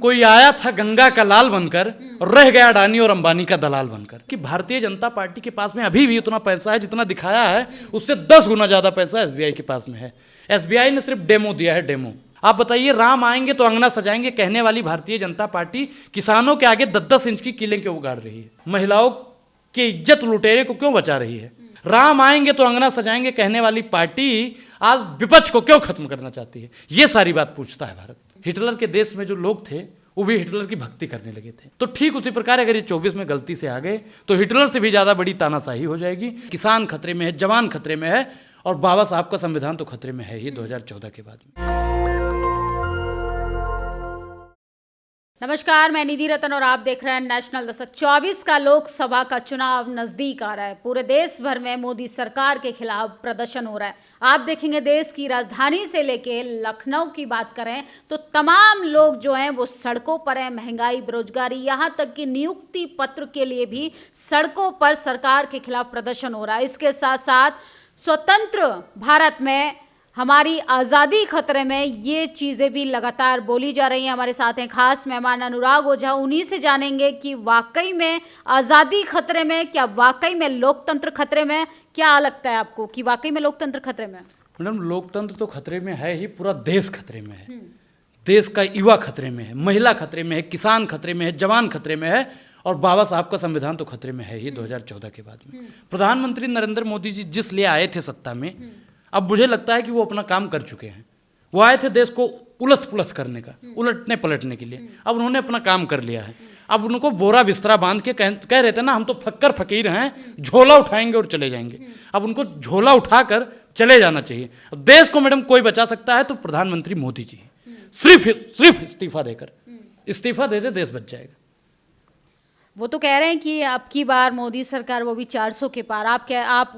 कोई आया था गंगा का लाल बनकर और रह गया अडानी और अंबानी का दलाल बनकर। कि भारतीय जनता पार्टी के पास में अभी भी उतना पैसा है जितना दिखाया है, उससे 10 गुना ज्यादा पैसा एसबीआई के पास में है। एसबीआई ने सिर्फ डेमो दिया है, डेमो। आप बताइए, राम आएंगे तो अंगना सजाएंगे कहने वाली भारतीय जनता पार्टी किसानों के आगे 10-10 इंच की कीलें क्यों उगाड़ रही है? महिलाओं की इज्जत लुटेरे को क्यों बचा रही है? राम आएंगे तो अंगना सजाएंगे कहने वाली पार्टी आज विपक्ष को क्यों खत्म करना चाहती है? ये सारी बात पूछता है भारत। हिटलर के देश में जो लोग थे वो भी हिटलर की भक्ति करने लगे थे। तो ठीक उसी प्रकार अगर ये 24 में गलती से आ गए तो हिटलर से भी ज्यादा बड़ी तानाशाही हो जाएगी। किसान खतरे में है, जवान खतरे में है, और बाबा साहब का संविधान तो खतरे में है ही 2014 के बाद में। नमस्कार, मैं निधि रतन और आप देख रहे हैं नेशनल दस्तक। 24 का लोकसभा का चुनाव नजदीक आ रहा है। पूरे देश भर में मोदी सरकार के खिलाफ प्रदर्शन हो रहा है। आप देखेंगे देश की राजधानी से लेके लखनऊ की बात करें तो तमाम लोग जो हैं वो सड़कों पर हैं। महंगाई, बेरोजगारी, यहाँ तक कि नियुक्ति पत्र के लिए भी सड़कों पर सरकार के खिलाफ प्रदर्शन हो रहा है। इसके साथ साथ स्वतंत्र भारत में हमारी आज़ादी खतरे में, ये चीज़ें भी लगातार बोली जा रही हैं। हमारे साथ हैं खास मेहमान अनुराग ओझा। उन्हीं से जानेंगे कि वाकई में आज़ादी खतरे में, क्या वाकई में लोकतंत्र खतरे में? क्या लगता है आपको कि वाकई में लोकतंत्र खतरे में? मैडम, लोकतंत्र तो खतरे में है ही, पूरा देश खतरे में है। देश का युवा खतरे में है, महिला खतरे में है, किसान खतरे में है, जवान खतरे में है, और बाबा साहब का संविधान तो खतरे में है ही 2014 के बाद में। प्रधानमंत्री नरेंद्र मोदी जी जिस लिए आए थे सत्ता में, अब मुझे लगता है कि वो अपना काम कर चुके हैं। वो आए थे देश को उलट पुलट करने का, उलटने पलटने के लिए। अब उन्होंने अपना काम कर लिया है। अब उनको बोरा बिस्तरा बांध के कह रहे थे ना, हम तो फक्कर फकीर हैं, झोला उठाएंगे और चले जाएंगे। अब उनको झोला उठाकर चले जाना चाहिए। अब देश को मैडम कोई बचा सकता है तो प्रधानमंत्री मोदी जी, सिर्फ इस्तीफा देकर, इस्तीफा दे दे, देश बच जाएगा। वो तो कह रहे हैं कि अब की बार मोदी सरकार वो भी 400 के पार। आप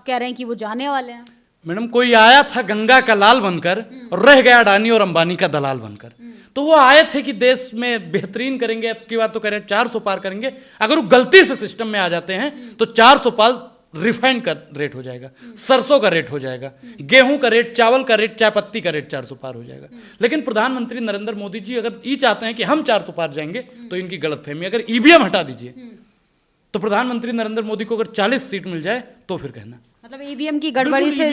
कह रहे हैं कि वो जाने वाले हैं। मैडम, कोई आया था गंगा का लाल बनकर और रह गया अडानी और अंबानी का दलाल बनकर। तो वो आए थे कि देश में बेहतरीन करेंगे, अब की बार तो कह रहे हैं 400 पार करेंगे। अगर वो गलती से सिस्टम में आ जाते हैं तो 400 पार रिफाइंड का रेट हो जाएगा, सरसों का रेट हो जाएगा, गेहूं का रेट, चावल का रेट, चाय पत्ती का रेट 400 पार हो जाएगा। लेकिन प्रधानमंत्री नरेंद्र मोदी जी अगर ये चाहते हैं कि हम 400 पार जाएंगे तो इनकी गलतफहमी। अगर ईवीएम हटा दीजिए तो प्रधानमंत्री नरेंद्र मोदी को अगर 40 सीट मिल जाए तो फिर कहना, मतलब ईवीएम की गड़बड़ी से,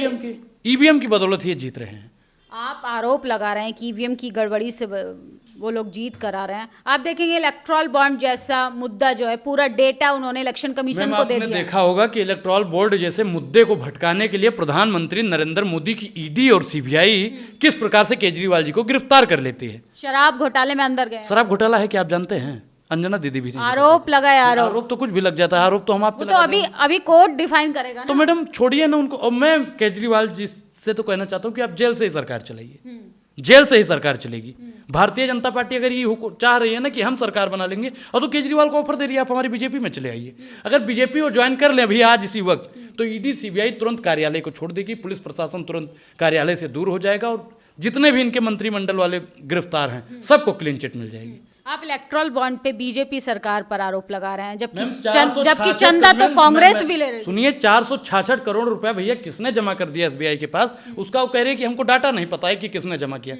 ईवीएम की बदौलत ये जीत रहे हैं। आप आरोप लगा रहे हैं कि ईवीएम की गड़बड़ी से वो लोग जीत कर आ रहे हैं। आप देखेंगे इलेक्टोरल बॉन्ड जैसा मुद्दा जो है, पूरा डेटा उन्होंने इलेक्शन कमीशन को दे दिया। देखा होगा कि इलेक्टोरल बोर्ड जैसे मुद्दे को भटकाने के लिए प्रधानमंत्री नरेंद्र मोदी की ईडी और सीबीआई किस प्रकार से केजरीवाल जी को गिरफ्तार कर लेती है। शराब घोटाले में अंदर गए। शराब घोटाला है क्या आप जानते हैं? अंजना दीदी भी आरोप लगाया। आरोप तो कुछ भी लग जाता है, आरोप तो हम आप पे तो अभी कोर्ट डिफाइन करेगा ना। तो मैडम छोड़िए ना उनको। और मैं केजरीवाल जी से तो कहना चाहता हूँ कि आप जेल से ही सरकार चलाइए, जेल से ही सरकार चलेगी। भारतीय जनता पार्टी अगर ये चाह रही है ना कि हम सरकार बना लेंगे, और तो केजरीवाल को ऑफर दे रही है आप हमारी बीजेपी में चले आइए। अगर बीजेपी वो ज्वाइन कर ले अभी आज इसी वक्त, तो ईडी सीबीआई तुरंत कार्यालय को छोड़ देगी, पुलिस प्रशासन तुरंत कार्यालय से दूर हो जाएगा, और जितने भी इनके मंत्रिमंडल वाले गिरफ्तार हैं सबको क्लीन चिट मिल जाएगी। आप इलेक्ट्रल बॉन्ड पे बीजेपी सरकार पर आरोप लगा रहे हैं, जबकि चंदा तो कांग्रेस भी ले रही है। सुनिए, 466 करोड़ रुपया भैया किसने जमा कर दिया एसबीआई के पास? उसका वो कह रहे हैं कि हमको डाटा नहीं पता है कि किसने जमा किया।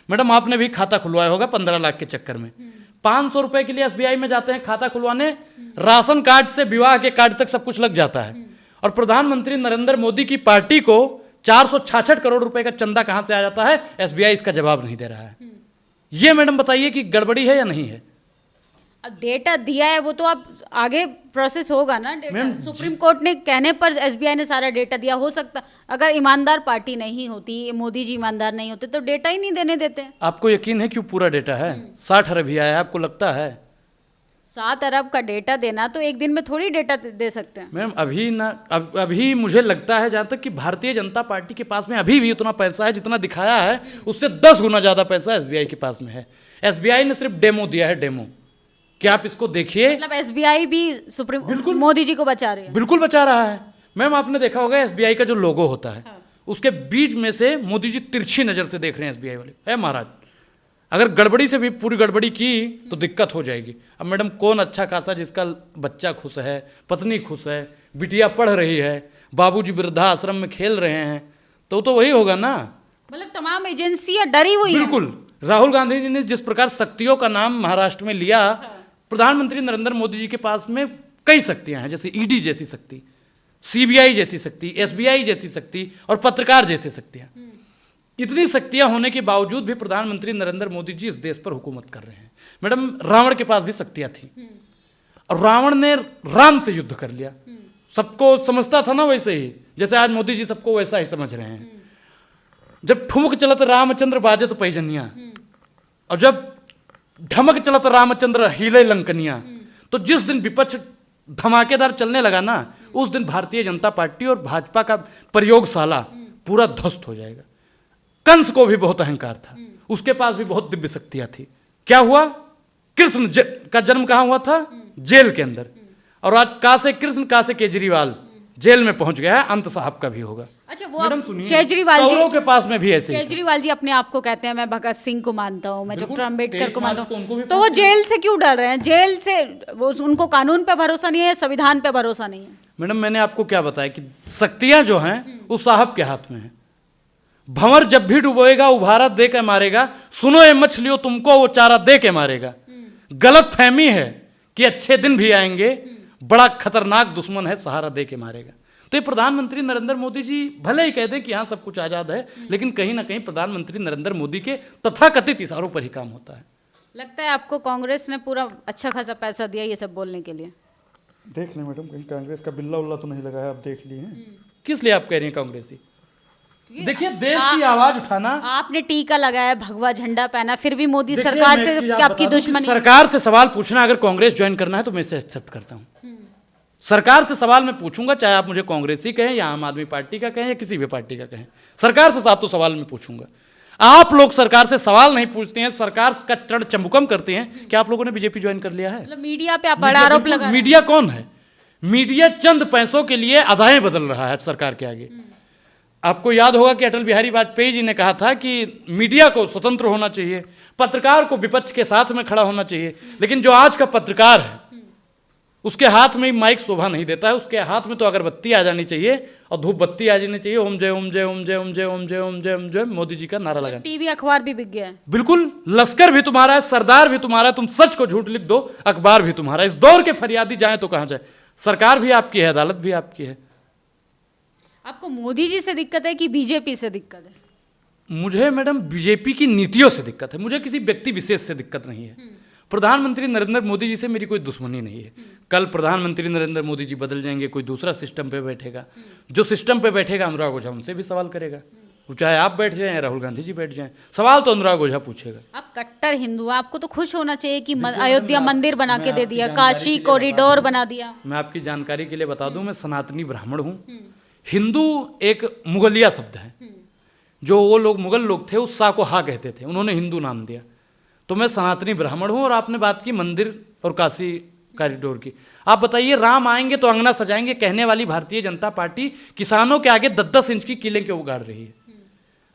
मैडम, आपने भी खाता खुलवाया होगा 15 लाख के चक्कर में। 500 रुपए के लिए एसबीआई में जाते हैं खाता खुलवाने, राशन कार्ड से विवाह के कार्ड तक सब कुछ लग जाता है। और प्रधानमंत्री नरेंद्र मोदी की पार्टी को 466 करोड़ रुपए का चंदा कहां से आ जाता है? एसबीआई इसका जवाब नहीं दे रहा है। ये मैडम बताइए कि गड़बड़ी है या नहीं है? अब डेटा दिया है वो तो अब आगे प्रोसेस होगा ना। डेटा सुप्रीम कोर्ट ने कहने पर एसबीआई ने सारा डेटा दिया। हो सकता अगर ईमानदार पार्टी नहीं होती, मोदी जी ईमानदार नहीं होते तो डेटा ही नहीं देने देते। आपको यकीन है क्यों पूरा डेटा है? 60 अरब ही आया है, आपको लगता है? 7 अरब का डेटा देना तो एक दिन में थोड़ी डेटा दे सकते हैं। मैम अभी मुझे लगता है जहाँ तक कि भारतीय जनता पार्टी के पास में अभी भी उतना पैसा है जितना दिखाया है, उससे 10 गुना ज्यादा पैसा एसबीआई के पास में है। एसबीआई ने सिर्फ डेमो दिया है, डेमो। क्या आप इसको देखिए, मतलब एसबीआई भी सुप्रीम बिल्कुल मोदी जी को बचा रही है। बिल्कुल बचा रहा है। मैम आपने देखा होगा एसबीआई का जो लोगो होता है, उसके बीच में से मोदी जी तिरछी नजर से देख रहे हैं एसबीआई वाले। है महाराज, अगर गड़बड़ी से भी पूरी गड़बड़ी की तो दिक्कत हो जाएगी। अब मैडम कौन अच्छा खासा जिसका बच्चा खुश है, पत्नी खुश है, बिटिया पढ़ रही है, बाबूजी वृद्धाश्रम में खेल रहे हैं, तो वही होगा ना। मतलब तमाम एजेंसियां डरी हुई बिल्कुल। राहुल गांधी जी ने जिस प्रकार शक्तियों का नाम महाराष्ट्र में लिया, प्रधानमंत्री नरेंद्र मोदी जी के पास में कई शक्तियां हैं, जैसे ईडी जैसी शक्ति, सीबीआई जैसी शक्ति, एसबीआई जैसी शक्ति और पत्रकार जैसी शक्तियां। इतनी शक्तियां होने के बावजूद भी प्रधानमंत्री नरेंद्र मोदी जी इस देश पर हुकूमत कर रहे हैं। मैडम, रावण के पास भी शक्तियां थी और रावण ने राम से युद्ध कर लिया। सबको समझता था ना वैसे ही, जैसे आज मोदी जी सबको वैसा ही समझ रहे हैं। जब ठुमक चलत रामचंद्र बाजे तो पैजनिया, और जब ढमक चलत रामचंद्र हिले लंकनिया, तो जिस दिन विपक्ष धमाकेदार चलने लगा ना, उस दिन भारतीय जनता पार्टी और भाजपा का प्रयोगशाला पूरा ध्वस्त हो जाएगा। कंस को भी बहुत अहंकार था, उसके पास भी बहुत दिव्य शक्तियां थी। क्या हुआ? कृष्ण का जन्म कहां हुआ था? जेल के अंदर। और आज कहां से कृष्ण, कहां से केजरीवाल जेल में पहुंच गया है। अंत साहब का भी होगा। अच्छा, वो मैडम सुनिए, केजरीवाल जी के पास में भी ऐसे केजरीवाल जी अपने आप को कहते हैं मैं भगत सिंह को मानता हूँ, मैं डॉक्टर अम्बेडकर को मानता हूँ, तो तो वो जेल से क्यों डर रहे हैं? जेल से वो, उनको कानून पे भरोसा नहीं है, संविधान पे भरोसा नहीं है। मैडम, मैंने आपको क्या बताया कि शक्तियां जो हैं उस साहब के हाथ में है। भंवर जब भी डुबोएगा उभारा दे के मारेगा, सुनो ये मछलियों तुमको वो चारा दे के मारेगा। गलत फहमी है कि अच्छे दिन भी आएंगे, बड़ा खतरनाक दुश्मन है, सहारा दे के मारेगा। तो ये प्रधानमंत्री नरेंद्र मोदी जी भले ही कह दें कि हाँ सब कुछ आजाद है, लेकिन कहीं ना कहीं प्रधानमंत्री नरेंद्र मोदी के तथाकथित इशारों पर ही काम होता है। लगता है आपको कांग्रेस ने पूरा अच्छा खासा पैसा दिया ये सब बोलने के लिए? देख लें मैडम, कहीं कांग्रेस का बिल्ला उल्ला तो नहीं लगा है, आप देख लिए हैं। किस लिए आप कह रही हैं कांग्रेसी? देखिए, देश की आवाज उठाना। आपने टीका लगाया, भगवा झंडा पहना, फिर भी मोदी सरकार से आपकी दुश्मनी। सरकार से सवाल पूछना, अगर कांग्रेस ज्वाइन करना है तो मैं इसे एक्सेप्ट करता हूँ। सरकार से सवाल मैं पूछूंगा, चाहे आप मुझे कांग्रेसी कहें या आम आदमी पार्टी का कहें या किसी भी पार्टी का कहें, सरकार से साफ तो सवाल मैं पूछूंगा। आप लोग सरकार से सवाल नहीं पूछते हैं, सरकार का चढ़ चमुकम करते हैं कि आप लोगों ने बीजेपी ज्वाइन कर लिया है। मतलब मीडिया पे आप बड़ा आरोप लगा। मीडिया कौन है? मीडिया चंद पैसों के लिए अदाएं बदल रहा है सरकार के आगे। आपको याद होगा कि अटल बिहारी वाजपेयी जी ने कहा था कि मीडिया को स्वतंत्र होना चाहिए, पत्रकार को विपक्ष के साथ में खड़ा होना चाहिए। लेकिन जो आज का पत्रकार है उसके हाथ में माइक शोभा नहीं देता है, उसके हाथ में तो अगरबत्ती आ जानी चाहिए और धूप बत्ती आ जानी चाहिए। ओम जय ओम जय ओम जय ओम जय ओम जय ओम जय ओम जय मोदी जी का नारा लगा। टीवी अखबार भी बिक गया है। बिल्कुल, लश्कर भी तुम्हारा है, सरदार भी तुम्हारा है, तुम सच को झूठ लिख दो, अखबार भी तुम्हारा। इस दौर के फरियादी जाए तो कहां जाए? सरकार भी आपकी है, अदालत भी आपकी है। आपको मोदी जी से दिक्कत है कि बीजेपी से दिक्कत है? मुझे मैडम बीजेपी की नीतियों से दिक्कत है, मुझे किसी व्यक्ति विशेष से दिक्कत नहीं है। प्रधानमंत्री नरेंद्र मोदी जी से मेरी कोई दुश्मनी नहीं है। कल प्रधानमंत्री नरेंद्र मोदी जी बदल जाएंगे, कोई दूसरा सिस्टम पे बैठेगा, जो सिस्टम पे बैठेगा अनुराग ओझा उनसे भी सवाल करेगा। चाहे आप बैठ जाएं, राहुल गांधी जी बैठ जाएं, सवाल तो अनुराग ओझा पूछेगा। आप कट्टर हिंदू, आपको तो खुश होना चाहिए कि अयोध्या मंदिर बना के दे दिया, काशी कॉरिडोर बना दिया। मैं आपकी जानकारी के लिए बता दूं, मैं सनातनी ब्राह्मण हूं। हिंदू एक मुगलिया शब्द है, जो वो लोग मुगल लोग थे उस सा को हा कहते थे, उन्होंने हिंदू नाम दिया। तो मैं सनातनी ब्राह्मण हूं। और आपने बात की मंदिर और काशी कॉरिडोर की, आप बताइए, राम आएंगे तो अंगना सजाएंगे कहने वाली भारतीय जनता पार्टी किसानों के आगे 10-10 इंच की कीलें क्यों उगाड़ रही है?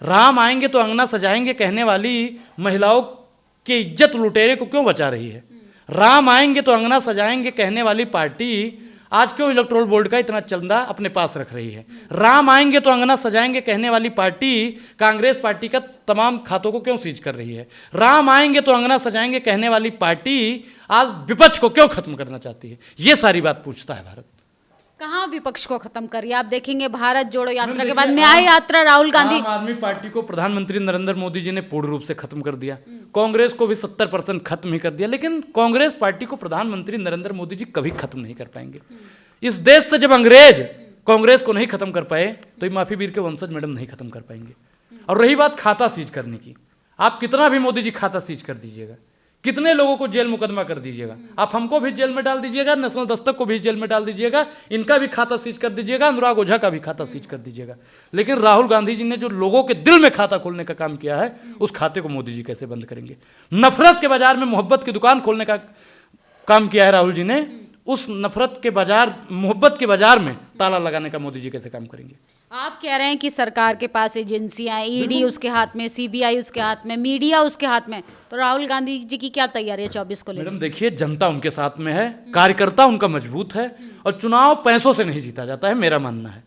राम आएंगे तो अंगना सजाएंगे कहने वाली महिलाओं की इज्जत लुटेरे को क्यों बचा रही है? राम आएंगे तो अंगना सजाएंगे कहने वाली पार्टी आज क्यों इलेक्ट्रोल बोर्ड का इतना चंदा अपने पास रख रही है? राम आएंगे तो अंगना सजाएंगे कहने वाली पार्टी कांग्रेस पार्टी का तमाम खातों को क्यों सीज कर रही है? राम आएंगे तो अंगना सजाएंगे कहने वाली पार्टी आज विपक्ष को क्यों खत्म करना चाहती है? ये सारी बात पूछता है भारत। कहाँ विपक्ष को खत्म करिए? आप देखेंगे भारत जोड़ो यात्रा के बाद न्याय यात्रा राहुल गांधी। आम आदमी पार्टी को प्रधानमंत्री नरेंद्र मोदी जी ने पूर्ण रूप से खत्म कर दिया, कांग्रेस को भी 70% खत्म ही कर दिया, लेकिन कांग्रेस पार्टी को प्रधानमंत्री नरेंद्र मोदी जी कभी खत्म नहीं कर पाएंगे। इस देश से जब अंग्रेज कांग्रेस को नहीं खत्म कर पाए तो ये माफी वीर के वंशज मैडम नहीं खत्म कर पाएंगे। और रही बात खाता सीज करने की, आप कितना भी मोदी जी खाता सीज कर दीजिएगा, कितने लोगों को जेल मुकदमा कर दीजिएगा, आप हमको भी जेल में डाल दीजिएगा, नेशनल दस्तक को भी जेल में डाल दीजिएगा, इनका भी खाता सीज कर दीजिएगा, अनुराग ओझा का भी खाता सीज कर दीजिएगा, लेकिन राहुल गांधी जी ने जो लोगों के दिल में खाता खोलने का काम किया है उस खाते को मोदी जी कैसे बंद करेंगे? नफरत के बाजार में मोहब्बत की दुकान खोलने का काम किया है राहुल जी ने, उस नफरत के बाजार, मोहब्बत के बाजार में ताला लगाने का मोदी जी कैसे काम करेंगे? आप कह रहे हैं कि सरकार के पास एजेंसियां, ईडी उसके हाथ में, सीबीआई उसके हाथ में, मीडिया उसके हाथ में, तो राहुल गांधी जी की क्या तैयारी है 24 को लेकर? मैडम देखिए, जनता उनके साथ में है, कार्यकर्ता उनका मजबूत है, और चुनाव पैसों से नहीं जीता जाता है, मेरा मानना है।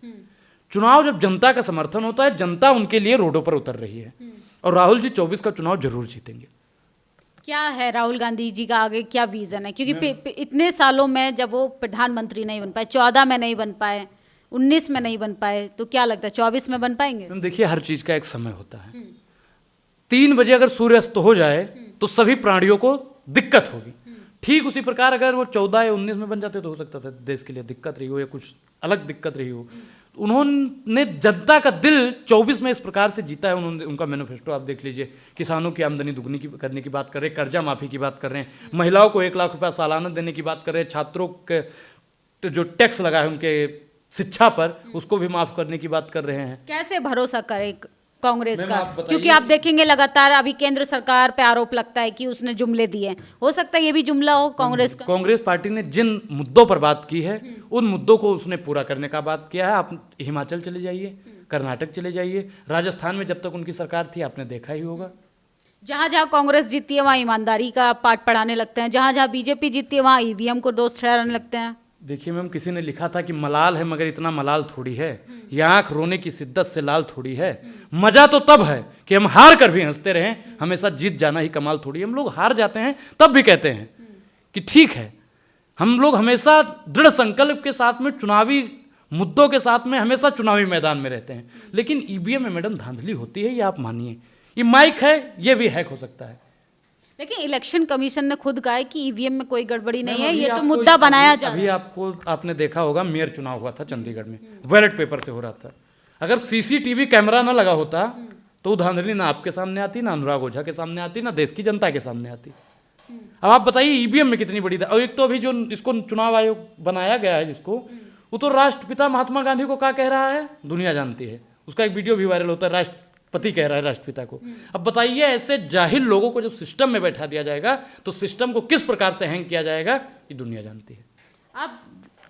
चुनाव जब जनता का समर्थन होता है, जनता उनके लिए रोडों पर उतर रही है, और राहुल जी 24 का चुनाव जरूर जीतेंगे। क्या है राहुल गांधी जी का आगे क्या विजन है, क्योंकि इतने सालों में जब वो प्रधानमंत्री नहीं बन पाए, 14 में नहीं बन पाए, 19 में नहीं बन पाए, तो क्या लगता है 24 में बन पाएंगे? देखिए, हर चीज का एक समय होता है। 3 बजे अगर सूर्यास्त हो जाए तो सभी प्राणियों को दिक्कत होगी। ठीक उसी प्रकार अगर वो 14 या 19 में बन जाते तो हो सकता था देश के लिए दिक्कत रही हो या कुछ अलग दिक्कत रही हो। उन्होंने जनता का दिल 24 में इस प्रकार से जीता है। उन्होंने, उनका मैनिफेस्टो आप देख लीजिए, किसानों की आमदनी दुगनी करने की बात कर रहे हैं, कर्जा माफी की बात कर रहे हैं, महिलाओं को 1 लाख रुपया सालाना देने की बात कर रहे हैं, छात्रों के जो टैक्स लगा है उनके शिक्षा पर उसको भी माफ करने की बात कर रहे हैं। कैसे भरोसा करे कांग्रेस का, क्योंकि आप देखेंगे लगातार अभी केंद्र सरकार पे आरोप लगता है कि उसने जुमले दिए, हो सकता है ये भी जुमला हो कांग्रेस का। कांग्रेस पार्टी ने जिन मुद्दों पर बात की है उन मुद्दों को उसने पूरा करने का बात किया है। आप हिमाचल चले जाइए, कर्नाटक चले जाइए, राजस्थान में जब तक उनकी सरकार थी आपने देखा ही होगा, जहां जहां कांग्रेस जीतती है वहां ईमानदारी का पाठ पढ़ाने लगते हैं, जहां जहां बीजेपी जीतती है वहां ईवीएम को दोष ठहराने लगते हैं। देखिए मैम, किसी ने लिखा था कि मलाल है मगर इतना मलाल थोड़ी है, ये आंख रोने की शिद्दत से लाल थोड़ी है। मजा तो तब है कि हम हार कर भी हंसते रहें, हमेशा जीत जाना ही कमाल थोड़ी है। हम लोग हार जाते हैं तब भी कहते हैं कि ठीक है। हम लोग हमेशा दृढ़ संकल्प के साथ में चुनावी मुद्दों के साथ में हमेशा चुनावी मैदान में रहते हैं। लेकिन ईवीएम में मैडम धांधली होती है, ये आप मानिए। ये माइक है, ये भी हैक हो सकता है। लेकिन इलेक्शन कमीशन ने खुद कहा है कि ईवीएम में कोई गड़बड़ी नहीं है, ये तो मुद्दा बनाया जा रहा है। अभी आपने देखा होगा, मेयर चुनाव हुआ था चंडीगढ़ में, बैलेट पेपर से हो रहा था। अगर सीसीटीवी कैमरा ना लगा होता तो धांधली ना आपके सामने आती, ना अनुराग ओझा के सामने आती, ना देश की जनता के सामने आती। अब आप बताइए ईवीएम में कितनी बड़ी। और एक तो अभी जो इसको चुनाव आयोग बनाया गया है जिसको, वो तो राष्ट्रपिता महात्मा गांधी को क्या कह रहा है दुनिया जानती है। उसका एक वीडियो भी वायरल होता है, राष्ट्रपति कह रहा है राष्ट्रपिता को। अब बताइए ऐसे जाहिल लोगों को जब सिस्टम में बैठा दिया जाएगा तो सिस्टम को किस प्रकार से हैंग किया जाएगा ये दुनिया जानती है। आप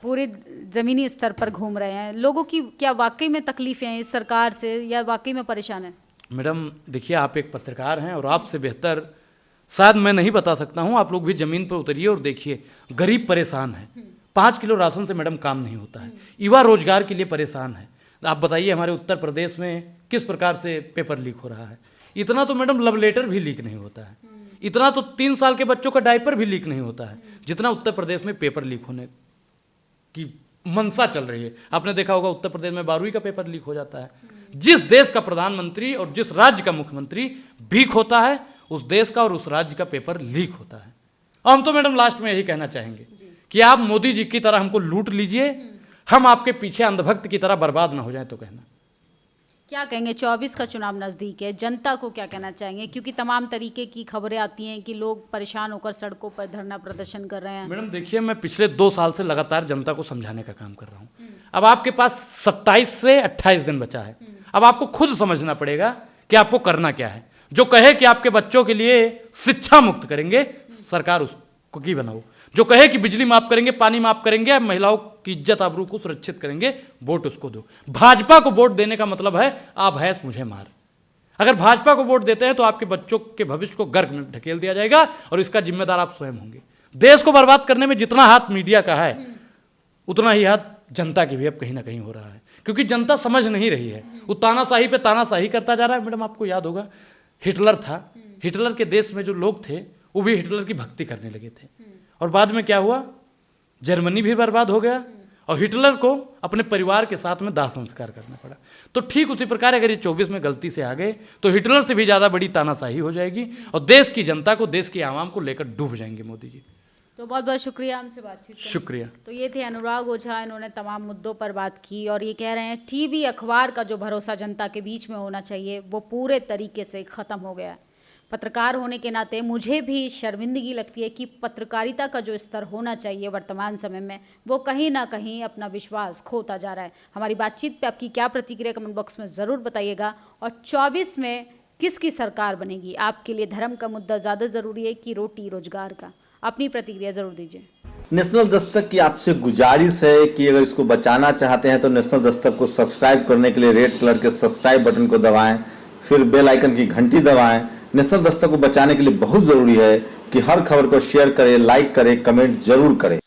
पूरे जमीनी स्तर पर घूम रहे हैं, लोगों की क्या वाकई में तकलीफें हैं इस सरकार से या वाकई में परेशान है? मैडम देखिए, आप एक पत्रकार हैं और आपसे बेहतर शायद मैं नहीं बता सकता हूं। आप लोग भी जमीन पर उतरिए और देखिए, गरीब परेशान है। 5 किलो राशन से मैडम काम नहीं होता है। युवा रोजगार के लिए परेशान है। आप बताइए हमारे उत्तर प्रदेश में किस प्रकार से पेपर लीक हो रहा है। इतना तो मैडम लव लेटर भी लीक नहीं होता है, इतना तो 3 साल के बच्चों का डायपर भी लीक नहीं होता है जितना उत्तर प्रदेश में पेपर लीक होने की मनसा चल रही है। आपने देखा होगा उत्तर प्रदेश में 12वीं का पेपर लीक हो जाता है। जिस देश का प्रधानमंत्री और जिस राज्य का मुख्यमंत्री भीख होता है, उस देश का और उस राज्य का पेपर लीक होता है। और हम तो मैडम लास्ट में यही कहना चाहेंगे कि आप मोदी जी की तरह हमको लूट लीजिए, हम आपके पीछे अंधभक्त की तरह बर्बाद ना हो जाए तो कहना। क्या कहेंगे, 24 का चुनाव नज़दीक है, जनता को क्या कहना चाहेंगे? क्योंकि तमाम तरीके की खबरें आती हैं कि लोग परेशान होकर सड़कों पर धरना प्रदर्शन कर रहे हैं। मैडम देखिए, मैं पिछले 2 साल से लगातार जनता को समझाने का काम कर रहा हूँ। अब आपके पास 27 से 28 दिन बचा है। अब आपको खुद समझना पड़ेगा कि आपको करना क्या है। जो कहे कि आपके बच्चों के लिए शिक्षा मुक्त करेंगे, सरकार उसको की बनाओ। जो कहे कि बिजली माफ करेंगे, पानी माफ करेंगे, महिलाओं की इज्जत आबरू को सुरक्षित करेंगे, वोट उसको दो। भाजपा को वोट देने का मतलब है आप भैंस मुझे मार। अगर भाजपा को वोट देते हैं तो आपके बच्चों के भविष्य को गर्क में ढकेल दिया जाएगा और इसका जिम्मेदार आप स्वयं होंगे। देश को बर्बाद करने में जितना हाथ मीडिया का है उतना ही हाथ जनता की भी अब कहीं ना कहीं हो रहा है, क्योंकि जनता समझ नहीं रही है। वो तानाशाही पे तानाशाही करता जा रहा है। मैडम आपको याद होगा हिटलर था, हिटलर के देश में जो लोग थे वो भी हिटलर की भक्ति करने लगे थे और बाद में क्या हुआ, जर्मनी भी बर्बाद हो गया और हिटलर को अपने परिवार के साथ में दाह संस्कार करना पड़ा। तो ठीक उसी प्रकार अगर ये 24 में गलती से आ गए तो हिटलर से भी ज़्यादा बड़ी तानाशाही हो जाएगी और देश की जनता को, देश की आवाम को लेकर डूब जाएंगे मोदी जी। तो बहुत बहुत शुक्रिया हमसे बातचीत करने। शुक्रिया। तो ये थे अनुराग ओझा, इन्होंने तमाम मुद्दों पर बात की और ये कह रहे हैं टीवी अखबार का जो भरोसा जनता के बीच में होना चाहिए वो पूरे तरीके से ख़त्म हो गया है। पत्रकार होने के नाते मुझे भी शर्मिंदगी लगती है कि पत्रकारिता का जो स्तर होना चाहिए वर्तमान समय में वो कहीं ना कहीं अपना विश्वास खोता जा रहा है। हमारी बातचीत पे आपकी क्या प्रतिक्रिया कमेंट बॉक्स में ज़रूर बताइएगा। और 24 में किसकी सरकार बनेगी, आपके लिए धर्म का मुद्दा ज़्यादा ज़रूरी है कि रोटी रोजगार का? अपनी प्रतिक्रिया ज़रूर दीजिए। नेशनल दस्तक की आपसे गुजारिश है कि अगर इसको बचाना चाहते हैं तो नेशनल दस्तक को सब्सक्राइब करने के लिए रेड कलर के सब्सक्राइब बटन को दबाएं, फिर बेल आइकन की घंटी दबाएं। नेशनल दस्तक को बचाने के लिए बहुत जरूरी है कि हर खबर को शेयर करें, लाइक करें, कमेंट जरूर करें।